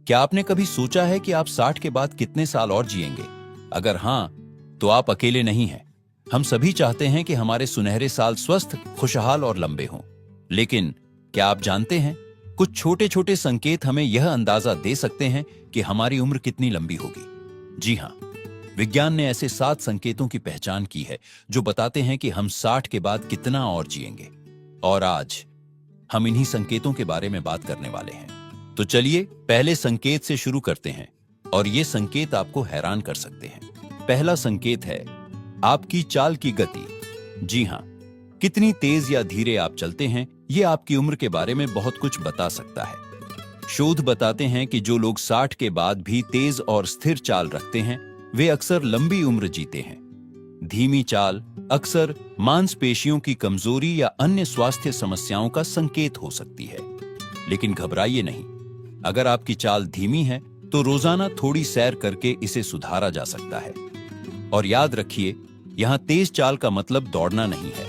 क्या आपने कभी सोचा है कि आप 60 के बाद कितने साल और जिएंगे? अगर हाँ, तो आप अकेले नहीं हैं। हम सभी चाहते हैं कि हमारे सुनहरे साल स्वस्थ, खुशहाल और लंबे हों। लेकिन क्या आप जानते हैं, कुछ छोटे छोटे संकेत हमें यह अंदाजा दे सकते हैं कि हमारी उम्र कितनी लंबी होगी। जी हाँ, विज्ञान ने ऐसे 7 संकेतों की पहचान की है जो बताते हैं कि हम 60 के बाद कितना और जिएंगे। और आज हम इन्हीं संकेतों के बारे में बात करने वाले हैं। तो चलिए पहले संकेत से शुरू करते हैं, और ये संकेत आपको हैरान कर सकते हैं। पहला संकेत है आपकी चाल की गति। जी हाँ, कितनी तेज या धीरे आप चलते हैं, ये आपकी उम्र के बारे में बहुत कुछ बता सकता है। शोध बताते हैं कि जो लोग 60 के बाद भी तेज और स्थिर चाल रखते हैं, वे अक्सर लंबी उम्र जीते हैं। धीमी चाल अक्सर मांसपेशियों की कमजोरी या अन्य स्वास्थ्य समस्याओं का संकेत हो सकती है। लेकिन घबराइए नहीं, अगर आपकी चाल धीमी है तो रोजाना थोड़ी सैर करके इसे सुधारा जा सकता है। और याद रखिए, यहां तेज चाल का मतलब दौड़ना नहीं है,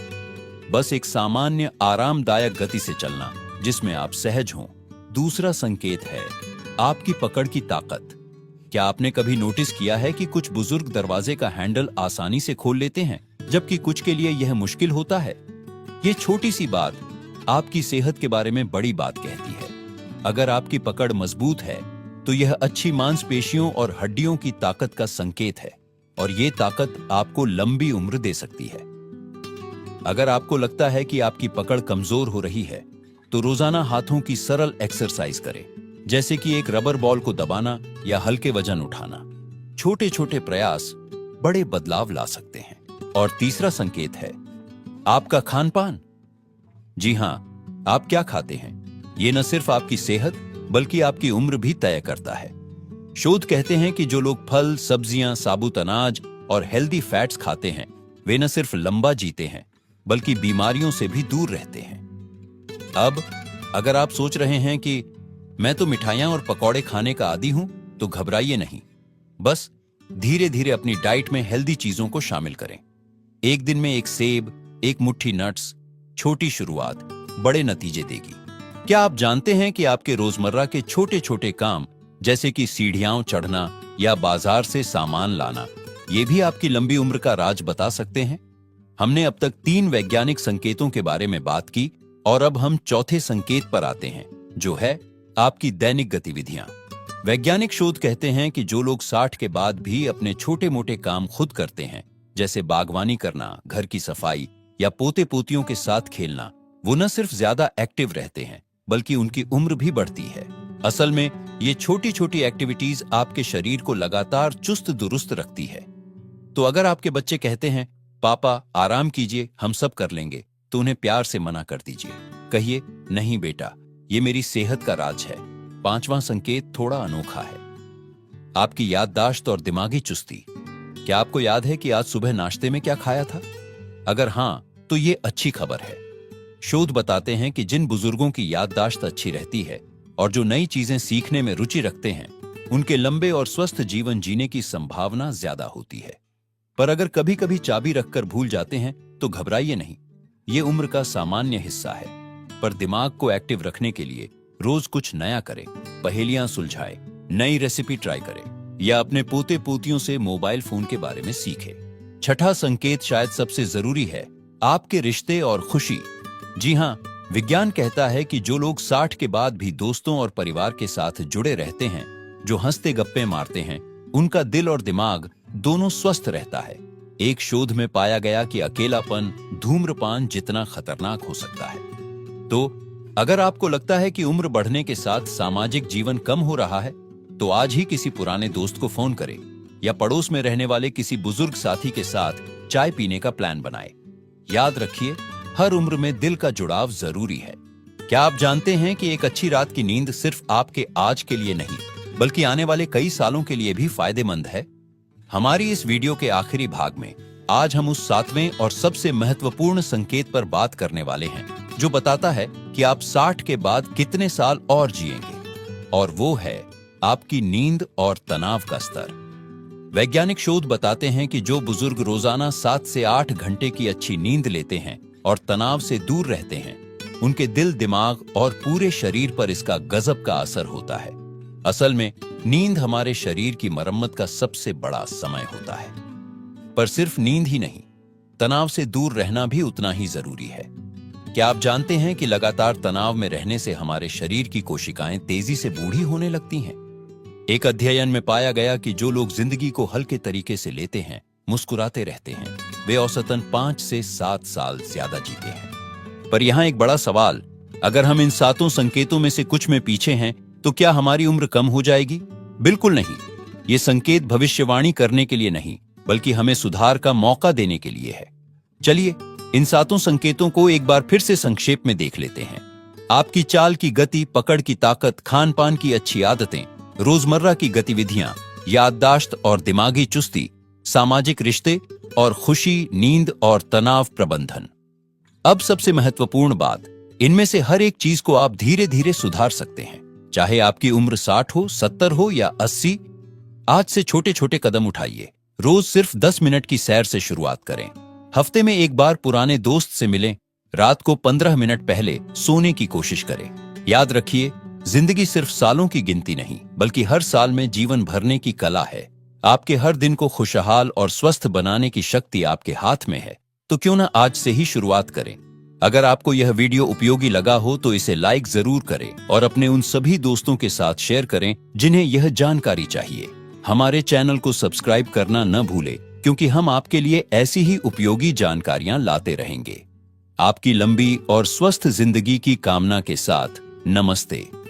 बस एक सामान्य आरामदायक गति से चलना जिसमें आप सहज हों। दूसरा संकेत है आपकी पकड़ की ताकत। क्या आपने कभी नोटिस किया है कि कुछ बुजुर्ग दरवाजे का हैंडल आसानी से खोल लेते हैं, जबकि कुछ के लिए यह मुश्किल होता है? ये छोटी सी बात आपकी सेहत के बारे में बड़ी बात कहती है। अगर आपकी पकड़ मजबूत है तो यह अच्छी मांसपेशियों और हड्डियों की ताकत का संकेत है, और ये ताकत आपको लंबी उम्र दे सकती है। अगर आपको लगता है कि आपकी पकड़ कमजोर हो रही है, तो रोजाना हाथों की सरल एक्सरसाइज करें, जैसे कि एक रबर बॉल को दबाना या हल्के वजन उठाना। छोटे छोटे प्रयास बड़े बदलाव ला सकते हैं। और तीसरा संकेत है आपका खान पान। जी हां, आप क्या खाते हैं, ये न सिर्फ आपकी सेहत बल्कि आपकी उम्र भी तय करता है। शोध कहते हैं कि जो लोग फल, सब्जियां, साबुत अनाज और हेल्दी फैट्स खाते हैं, वे न सिर्फ लंबा जीते हैं बल्कि बीमारियों से भी दूर रहते हैं। अब अगर आप सोच रहे हैं कि मैं तो मिठाइयां और पकौड़े खाने का आदी हूं, तो घबराइए नहीं। बस धीरे धीरे अपनी डाइट में हेल्दी चीजों को शामिल करें। एक दिन में एक सेब, एक मुट्ठी नट्स, छोटी शुरुआत बड़े नतीजे देगी। क्या आप जानते हैं कि आपके रोजमर्रा के छोटे छोटे काम, जैसे कि सीढ़ियां चढ़ना या बाजार से सामान लाना, ये भी आपकी लंबी उम्र का राज बता सकते हैं? हमने अब तक 3 वैज्ञानिक संकेतों के बारे में बात की, और अब हम चौथे संकेत पर आते हैं, जो है आपकी दैनिक गतिविधियां। वैज्ञानिक शोध कहते हैं कि जो लोग 60 के बाद भी अपने छोटे मोटे काम खुद करते हैं, जैसे बागवानी करना, घर की सफाई या पोते पोतियों के साथ खेलना, वो न सिर्फ ज्यादा एक्टिव रहते हैं बल्कि उनकी उम्र भी बढ़ती है। असल में ये छोटी छोटी एक्टिविटीज आपके शरीर को लगातार चुस्त दुरुस्त रखती है। तो अगर आपके बच्चे कहते हैं पापा आराम कीजिए, हम सब कर लेंगे, तो उन्हें प्यार से मना कर दीजिए। कहिए नहीं बेटा, ये मेरी सेहत का राज है। 5वां संकेत थोड़ा अनोखा है आपकी याददाश्त और दिमागी चुस्ती। क्या आपको याद है कि आज सुबह नाश्ते में क्या खाया था? अगर हां, तो ये अच्छी खबर है। शोध बताते हैं कि जिन बुजुर्गों की याददाश्त अच्छी रहती है और जो नई चीजें सीखने में रुचि रखते हैं, उनके लंबे और स्वस्थ जीवन जीने की संभावना ज्यादा होती है। पर अगर कभी कभी चाबी रखकर भूल जाते हैं, तो घबराइए नहीं, ये उम्र का सामान्य हिस्सा है। पर दिमाग को एक्टिव रखने के लिए रोज कुछ नया करें, पहेलियां सुलझाएं, नई रेसिपी ट्राई करें या अपने पोते पोतियों से मोबाइल फोन के बारे में सीखें। छठा संकेत शायद सबसे जरूरी है, आपके रिश्ते और खुशी। जी हां, विज्ञान कहता है कि जो लोग 60 के बाद भी दोस्तों और परिवार के साथ जुड़े रहते हैं, जो हंसते गप्पे मारते हैं, उनका दिल और दिमाग दोनों स्वस्थ रहता है। एक शोध में पाया गया कि अकेलापन धूम्रपान जितना खतरनाक हो सकता है। तो अगर आपको लगता है कि उम्र बढ़ने के साथ सामाजिक जीवन कम हो रहा है, तो आज ही किसी पुराने दोस्त को फोन करें या पड़ोस में रहने वाले किसी बुजुर्ग साथी के साथ चाय पीने का प्लान बनाएं। याद रखिए, हर उम्र में दिल का जुड़ाव जरूरी है। क्या आप जानते हैं कि एक अच्छी रात की नींद सिर्फ आपके आज के लिए नहीं, बल्कि आने वाले कई सालों के लिए भी फायदेमंद है? हमारी इस वीडियो के आखिरी भाग में आज हम उस 7वें और सबसे महत्वपूर्ण संकेत पर बात करने वाले हैं, जो बताता है कि आप 60 के बाद कितने साल और जिएंगे, और वो है आपकी नींद और तनाव का स्तर। वैज्ञानिक शोध बताते हैं कि जो बुजुर्ग रोजाना 7 से 8 घंटे की अच्छी नींद लेते हैं और तनाव से दूर रहते हैं, उनके दिल, दिमाग और पूरे शरीर पर इसका गजब का असर होता है। असल में नींद हमारे शरीर की मरम्मत का सबसे बड़ा समय होता है। पर सिर्फ नींद ही नहीं, तनाव से दूर रहना भी उतना ही जरूरी है। क्या आप जानते हैं कि लगातार तनाव में रहने से हमारे शरीर की कोशिकाएं तेजी से बूढ़ी होने लगती हैं? एक अध्ययन में पाया गया कि जो लोग जिंदगी को हल्के तरीके से लेते हैं, मुस्कुराते रहते हैं, वे औसतन 5 से 7 साल ज्यादा जीते हैं। पर यहां एक बड़ा सवाल, अगर हम इन 7 संकेतों में से कुछ में पीछे हैं, तो क्या हमारी उम्र कम हो जाएगी? बिल्कुल नहीं। ये संकेत भविष्यवाणी करने के लिए नहीं, बल्कि हमें सुधार का मौका देने के लिए है। चलिए इन 7 संकेतों को एक बार फिर से संक्षेप में देख लेते हैं। आपकी चाल की गति, पकड़ की ताकत, खान पान की अच्छी आदतें, रोजमर्रा की गतिविधियां, याददाश्त और दिमागी चुस्ती, सामाजिक रिश्ते और खुशी, नींद और तनाव प्रबंधन। अब सबसे महत्वपूर्ण बात, इनमें से हर एक चीज को आप धीरे धीरे सुधार सकते हैं, चाहे आपकी उम्र 60 हो, 70 हो या 80। आज से छोटे छोटे कदम उठाइए। रोज सिर्फ 10 मिनट की सैर से शुरुआत करें। हफ्ते में एक बार पुराने दोस्त से मिलें। रात को 15 मिनट पहले सोने की कोशिश करें। याद रखिए, जिंदगी सिर्फ सालों की गिनती नहीं, बल्कि हर साल में जीवन भरने की कला है। आपके हर दिन को खुशहाल और स्वस्थ बनाने की शक्ति आपके हाथ में है। तो क्यों ना आज से ही शुरुआत करें। अगर आपको यह वीडियो उपयोगी लगा हो तो इसे लाइक जरूर करें और अपने उन सभी दोस्तों के साथ शेयर करें जिन्हें यह जानकारी चाहिए। हमारे चैनल को सब्सक्राइब करना न भूलें, क्योंकि हम आपके लिए ऐसी ही उपयोगी जानकारियां लाते रहेंगे। आपकी लंबी और स्वस्थ जिंदगी की कामना के साथ, नमस्ते।